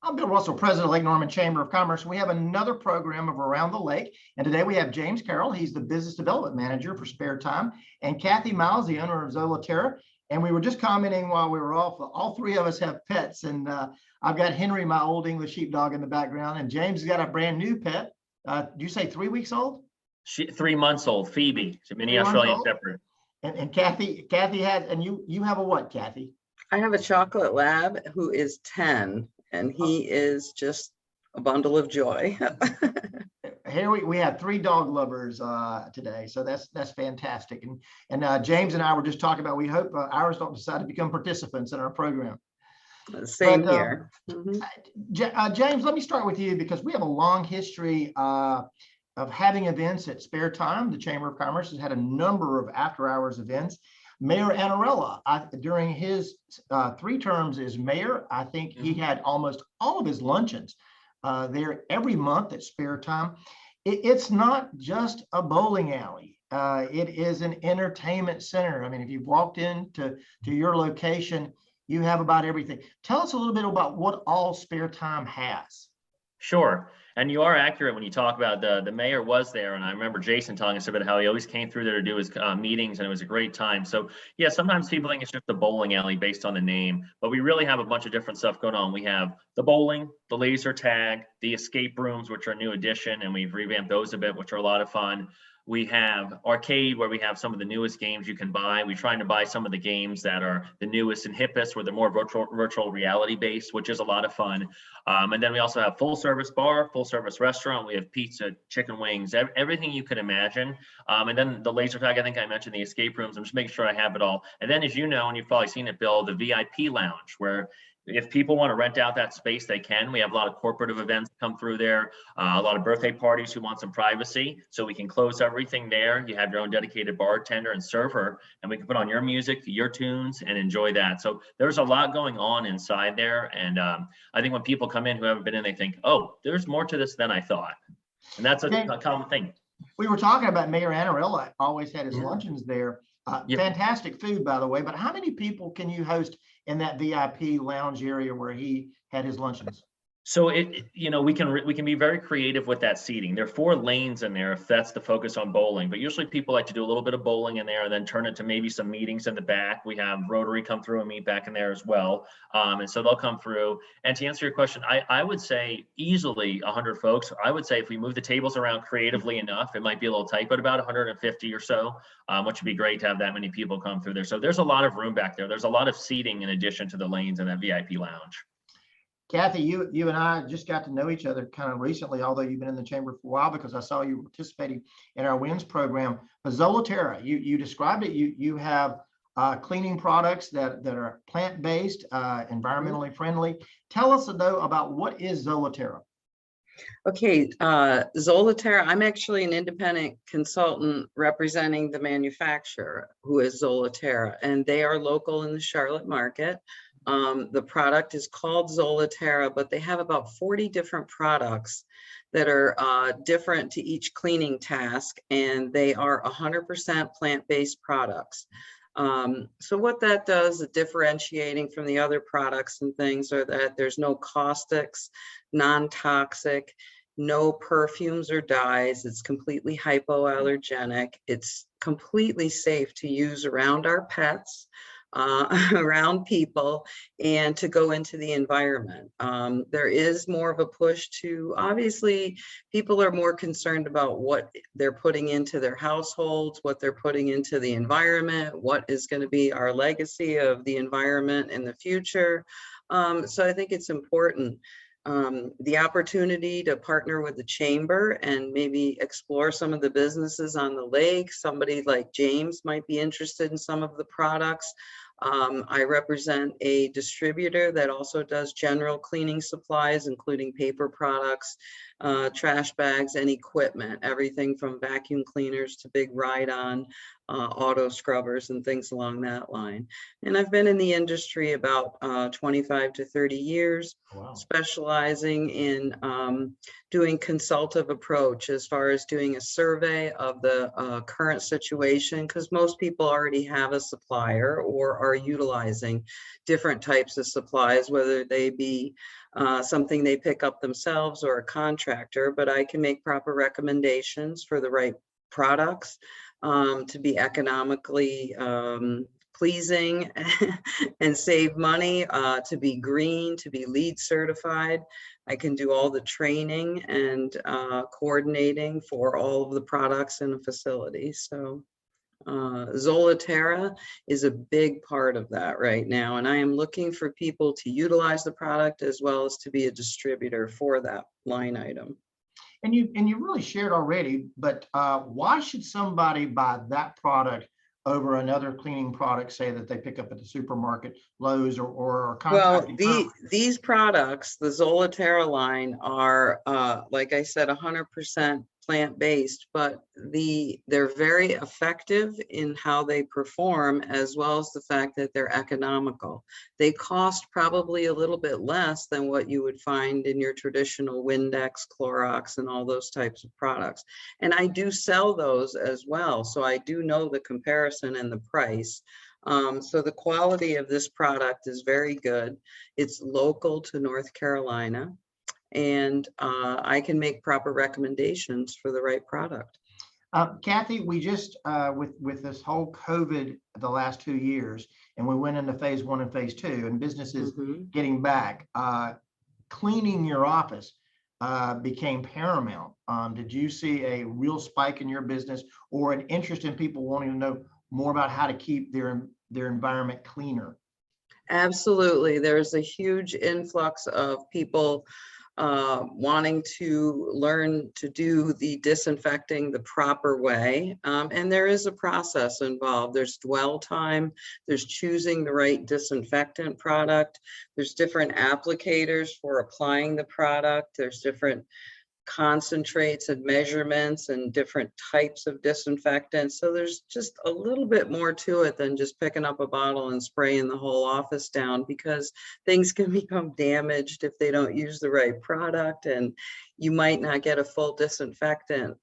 I'm Bill Russell, President of Lake Norman Chamber of Commerce. We have another program of Around the Lake. And today we have James Carroll. He's the Business Development Manager for Spare Time. And Kathy Miles, the owner of Zola Terra. And we were just commenting while we were off, all three of us have pets. And I've got Henry, my old English sheepdog, in the background. And James has got a brand new pet. Do you say 3 weeks old? 3 months old, Phoebe. It's a mini Australian Shepherd. And Kathy has, and you have a what, Kathy? I have a chocolate lab who is 10, and he is just a bundle of joy. Here we have 3 dog lovers today, so that's fantastic. And James and I were just talking about, we hope ours don't decide to become participants in our program. Same here. James, let me start with you because we have a long history of having events at Spare Time. The Chamber of Commerce has had a number of after-hours events. Mayor Annarella, during his 3 terms as mayor, I think he had almost all of his luncheons there every month at Spare Time. It's not just a bowling alley. It is an entertainment center. I mean, if you've walked into your location, you have about everything. Tell us a little bit about what all Spare Time has. Sure. And you are accurate when you talk about the mayor was there. And I remember Jason telling us about how he always came through there to do his meetings, and it was a great time. So yeah, sometimes people think it's just a bowling alley based on the name, but we really have a bunch of different stuff going on. We have the bowling, the laser tag, the escape rooms, which are a new addition, and we've revamped those a bit, which are a lot of fun. We have arcade, where we have some of the newest games you can buy. We're trying to buy some of the games that are the newest and hippest, where they're more virtual reality based, which is a lot of fun. And then we also have full service bar, full service restaurant. We have pizza, chicken wings, everything you could imagine. And then the laser tag, I think I mentioned the escape rooms. I'm just making sure I have it all. And then, as you know, and you've probably seen it, Bill, the VIP lounge, where if people want to rent out that space, they can. We have a lot of corporate events come through there, a lot of birthday parties who want some privacy. So we can close everything there. You have your own dedicated bartender and server, and we can put on your music, your tunes, and enjoy that. So there's a lot going on inside there. And I think when people come in who haven't been in, they think, oh, there's more to this than I thought. And that's a common thing. We were talking about Mayor Annarella always had his luncheons there. Fantastic food, by the way, but how many people can you host in that VIP lounge area where he had his luncheons? So we can be very creative with that seating. There are 4 lanes in there if that's the focus on bowling, but usually people like to do a little bit of bowling in there and then turn it to maybe some meetings in the back. We have Rotary come through and meet back in there as well. And so they'll come through. And to answer your question, I would say easily 100 folks. I would say if we move the tables around creatively enough, it might be a little tight, but about 150 or so, which would be great to have that many people come through there. So there's a lot of room back there. There's a lot of seating in addition to the lanes in that VIP lounge. Kathy, you and I just got to know each other kind of recently, although you've been in the chamber for a while, because I saw you participating in our WINS program. But Zola Terra, you described it. You have cleaning products that are plant-based, environmentally friendly. Tell us though about what is Zola Terra. Okay, Zola Terra, I'm actually an independent consultant representing the manufacturer, who is Zola Terra, and they are local in the Charlotte market. The product is called Zola Terra, but they have about 40 different products that are different to each cleaning task, and they are 100% plant-based products. So what that does, differentiating from the other products and things, are that there's no caustics, non-toxic, no perfumes or dyes. It's completely hypoallergenic. It's completely safe to use around our pets, around people, and to go into the environment. There is more of a push to, obviously, people are more concerned about what they're putting into their households, what they're putting into the environment, what is going to be our legacy of the environment in the future. So I think it's important. The opportunity to partner with the chamber and maybe explore some of the businesses on the lake. Somebody like James might be interested in some of the products. I represent a distributor that also does general cleaning supplies, including paper products, trash bags, and equipment, everything from vacuum cleaners to big ride-on. auto scrubbers and things along that line. And I've been in the industry about 25 to 30 years, Wow. specializing in doing consultative approach as far as doing a survey of the current situation, because most people already have a supplier or are utilizing different types of supplies, whether they be something they pick up themselves or a contractor, but I can make proper recommendations for the right products to be economically pleasing and save money, to be green, to be LEED certified. I can do all the training and coordinating for all of the products in a facility. So Zola Terra is a big part of that right now. And I am looking for people to utilize the product as well as to be a distributor for that line item. And you really shared already, but why should somebody buy that product over another cleaning product, say that they pick up at the supermarket, Lowe's, or Well, contracting? these products, the Zola Terra line, are like I said, 100% plant-based, but they're very effective in how they perform, as well as the fact that they're economical. They cost probably a little bit less than what you would find in your traditional Windex, Clorox, and all those types of products. And I do sell those as well, so I do know the comparison and the price. So the quality of this product is very good. It's local to North Carolina, and I can make proper recommendations for the right product. Kathy, we just, with this whole COVID the last 2 years, and we went into phase 1 and phase 2, and businesses getting back, cleaning your office became paramount. Did you see a real spike in your business, or an interest in people wanting to know more about how to keep their environment cleaner? Absolutely. There's a huge influx of people wanting to learn to do the disinfecting the proper way. And there is a process involved. There's dwell time, there's choosing the right disinfectant product, there's different applicators for applying the product, there's different concentrates and measurements and different types of disinfectants. So there's just a little bit more to it than just picking up a bottle and spraying the whole office down, because things can become damaged if they don't use the right product, and you might not get a full disinfectant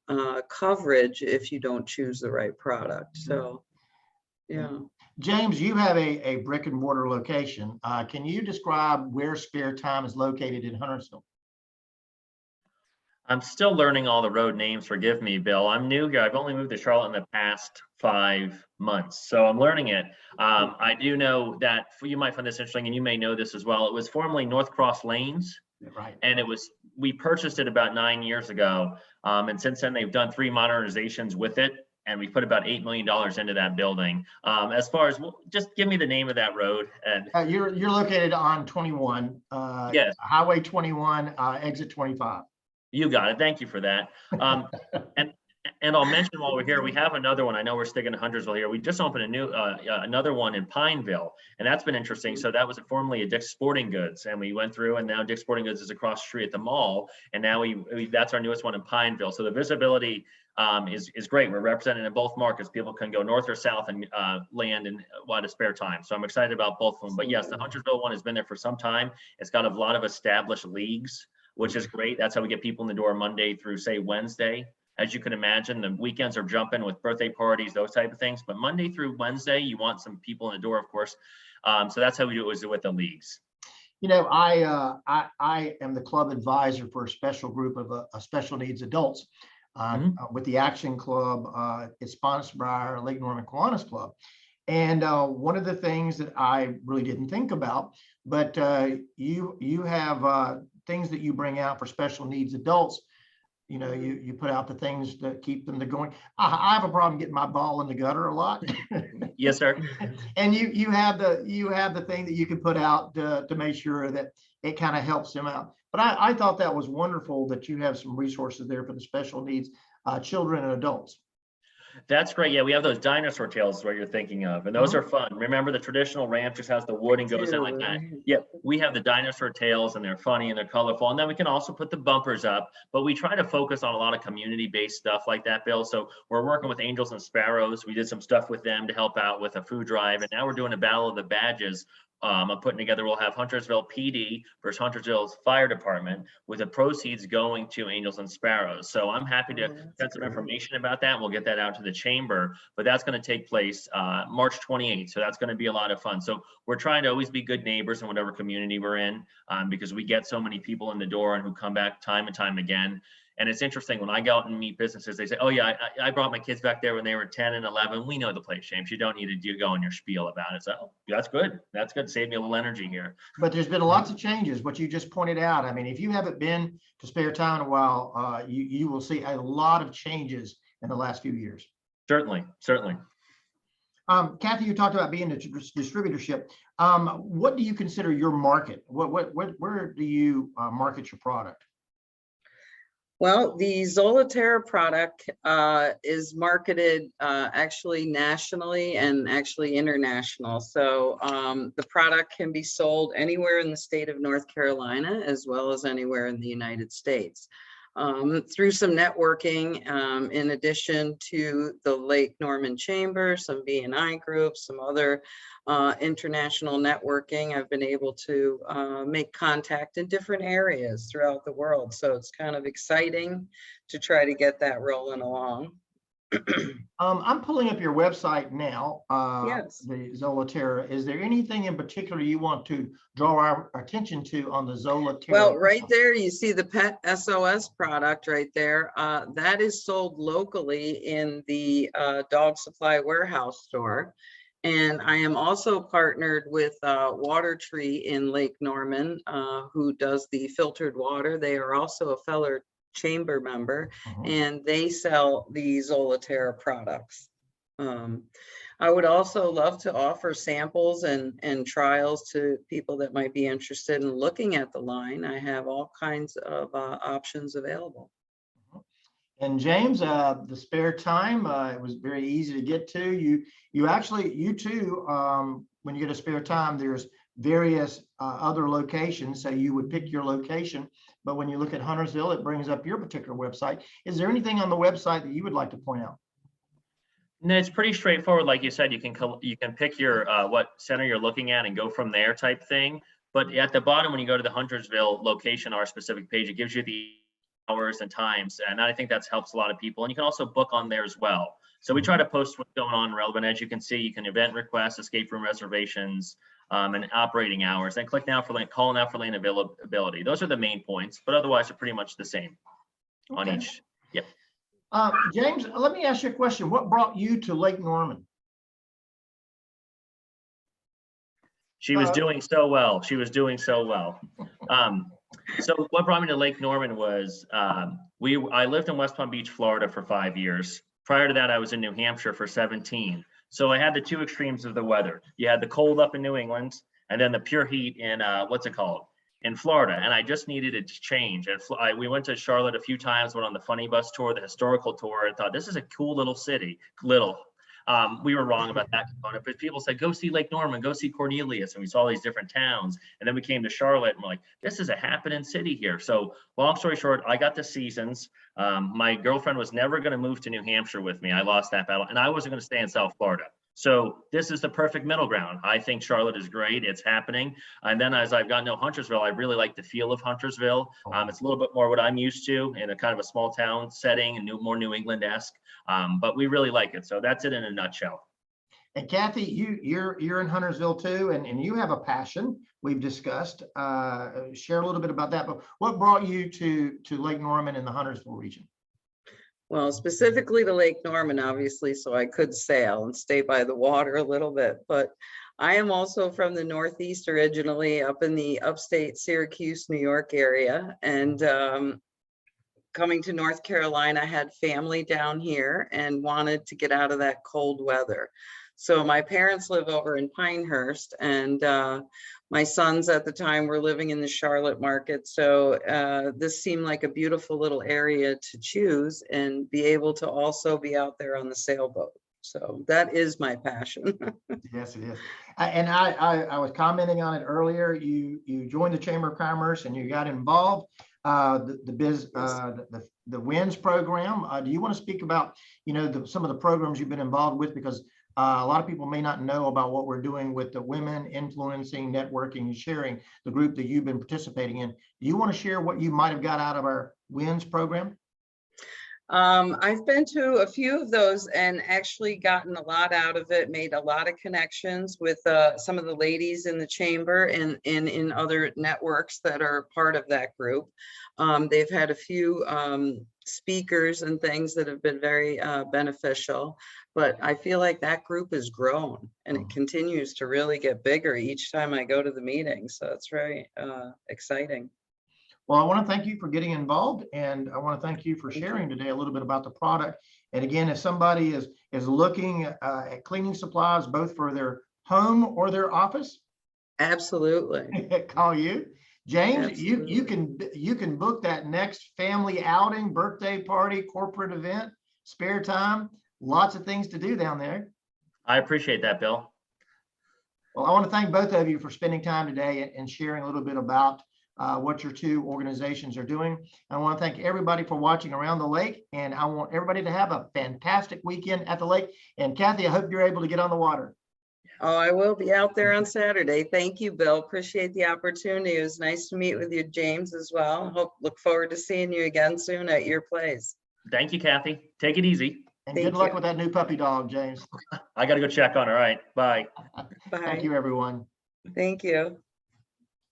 coverage if you don't choose the right product. So yeah. James, you have a brick and mortar location. Can you describe where Spare Time is located in Huntersville? I'm still learning all the road names. Forgive me, Bill. I'm new here. I've only moved to Charlotte in the past 5 months, so I'm learning it. I do know that you might find this interesting, and you may know this as well. It was formerly North Cross Lanes, Right? And we purchased it about 9 years ago, and since then they've done 3 modernizations with it, and we put about $8 million into that building. As far as, just give me the name of that road. And You're located on 21, yes, Highway 21, exit 25. you got it. Thank you for that. And I'll mention while we're here, we have another one. I know we're sticking to Huntersville here. We just opened a new another one in Pineville, and that's been interesting. So that was formerly a Dick's Sporting Goods, and we went through, and now Dick's Sporting Goods is across the street at the mall, and now that's our newest one in Pineville. So the visibility is great. We're represented in both markets. People can go north or south and land in a lot of spare time. So I'm excited about both of them. But yes, the Huntersville one has been there for some time. It's got a lot of established leagues, which is great. That's how we get people in the door Monday through, say, Wednesday. As you can imagine, the weekends are jumping with birthday parties, those type of things. But Monday through Wednesday, you want some people in the door, of course. So that's how we do it with the leagues. You know, I am the club advisor for a special group of special needs adults with the Action Club. It's sponsored by our Lake Norman Kiwanis Club. And one of the things that I really didn't think about, but you have things that you bring out for special needs adults. You know, you put out the things that keep them going. I have a problem getting my ball in the gutter a lot. Yes, sir. And you have the thing that you can put out to make sure that it kind of helps them out. But I thought that was wonderful that you have some resources there for the special needs children and adults. That's great. Yeah, we have those dinosaur tails is what you're thinking of, and those are fun. Remember the traditional ramp just has the wood and goes down like that. Yeah, we have the dinosaur tails and they're funny and they're colorful. And then we can also put the bumpers up, but we try to focus on a lot of community-based stuff like that, Bill. So we're working with Angels and Sparrows. We did some stuff with them to help out with a food drive, and now we're doing a Battle of the Badges. I'm putting together, we'll have Huntersville PD versus Huntersville's fire department with the proceeds going to Angels and Sparrows. So I'm happy to send some information about that. We'll get that out to the chamber, but that's going to take place March 28th. So that's going to be a lot of fun. So we're trying to always be good neighbors in whatever community we're in, because we get so many people in the door and who come back time and time again. And it's interesting when I go out and meet businesses, they say, oh yeah, I brought my kids back there when they were 10 and 11. We know the place, James. You don't need to go on your spiel about it. So oh, that's good. That's good. Save me a little energy here. But there's been lots of changes, what you just pointed out. I mean, if you haven't been to Spare Time in a while, you will see a lot of changes in the last few years. Certainly, certainly. Kathy, you talked about being a distributorship. What do you consider your market? Where do you market your product? Well, the Zola Terra product is marketed actually nationally and actually international. So the product can be sold anywhere in the state of North Carolina, as well as anywhere in the United States. Through some networking, in addition to the Lake Norman Chamber, some B&I groups, some other international networking, I've been able to make contact in different areas throughout the world. So it's kind of exciting to try to get that rolling along. I'm pulling up your website now, Yes. the Zola Terra. Is there anything in particular you want to draw our attention to on the Zola Terra? Well, right there, you see the Pet SOS product right there. That is sold locally in the Dog Supply Warehouse store. And I am also partnered with Water Tree in Lake Norman, who does the filtered water. They are also a fellow chamber member, and they sell the Zola Terra products. I would also love to offer samples and trials to people that might be interested in looking at the line. I have all kinds of options available. And James, the Spare Time, it was very easy to get to. You too, when you get a Spare Time, there's various other locations. So you would pick your location. But when you look at Huntersville, it brings up your particular website. Is there anything on the website that you would like to point out? No, it's pretty straightforward. Like you said, you can pick your what center you're looking at and go from there type thing. But at the bottom, when you go to the Huntersville location, our specific page, it gives you the hours and times. And I think that helps a lot of people. And you can also book on there as well. So we try to post what's going on relevant. As you can see, you can event requests, escape room reservations, and operating hours. And click now for lane, call now for lane availability. Those are the main points, but otherwise they're pretty much the same on each. Yep. James, let me ask you a question. What brought you to Lake Norman? She was doing so well. She was doing so well. So what brought me to Lake Norman was I lived in West Palm Beach, Florida for 5 years. Prior to that, I was in New Hampshire for 17. So I had the two extremes of the weather. You had the cold up in New England, and then the pure heat in in Florida. And I just needed it to change. And we went to Charlotte a few times, went on the funny bus tour, the historical tour, and thought this is a cool little city. We were wrong about that component, but people said, go see Lake Norman, go see Cornelius. And we saw these different towns. And then we came to Charlotte and we're like, this is a happening city here. So long story short, I got the seasons. My girlfriend was never going to move to New Hampshire with me. I lost that battle, and I wasn't going to stay in South Florida. So this is the perfect middle ground. I think Charlotte is great. It's happening. And then as I've gotten to know Huntersville, I really like the feel of Huntersville. It's a little bit more what I'm used to in a kind of a small town setting and more New England-esque. But we really like it. So that's it in a nutshell. And Kathy, you're in Huntersville too, and you have a passion we've discussed. Share a little bit about that. But what brought you to Lake Norman in the Huntersville region? Well, specifically to Lake Norman, obviously, so I could sail and stay by the water a little bit. But I am also from the Northeast originally, up in the upstate Syracuse, New York area. And coming to North Carolina, I had family down here and wanted to get out of that cold weather. So my parents live over in Pinehurst, and My sons at the time were living in the Charlotte market. So this seemed like a beautiful little area to choose and be able to also be out there on the sailboat. So that is my passion. Yes, it is. I was commenting on it earlier. You joined the Chamber of Commerce and you got involved. The WINS program. Do you want to speak about, some of the programs you've been involved with? Because a lot of people may not know about what we're doing with the women influencing, networking, and sharing, the group that you've been participating in. Do you want to share what you might have got out of our WINS program? I've been to a few of those and actually gotten a lot out of it, made a lot of connections with some of the ladies in the chamber and in other networks that are part of that group. They've had a few speakers and things that have been very beneficial, but I feel like that group has grown and it continues to really get bigger each time I go to the meeting. So it's very exciting. Well, I want to thank you for getting involved, and I want to thank you for sharing today a little bit about the product. And again, if somebody is looking at cleaning supplies, both for their home or their office, absolutely, call you, James. Absolutely. You can book that next family outing, birthday party, corporate event, spare time. Lots of things to do down there. I appreciate that, Bill. Well, I want to thank both of you for spending time today and sharing a little bit about what your two organizations are doing. I want to thank everybody for watching Around the Lake, and I want everybody to have a fantastic weekend at the lake. And Kathy, I hope you're able to get on the water. Oh, I will be out there on Saturday. Thank you, Bill. Appreciate the opportunity. It was nice to meet with you, James, as well. Look forward to seeing you again soon at your place. Thank you, Kathy. Take it easy. And good luck with that new puppy dog, James. I got to go check on her. All right. Bye. Bye. Thank you, everyone. Thank you.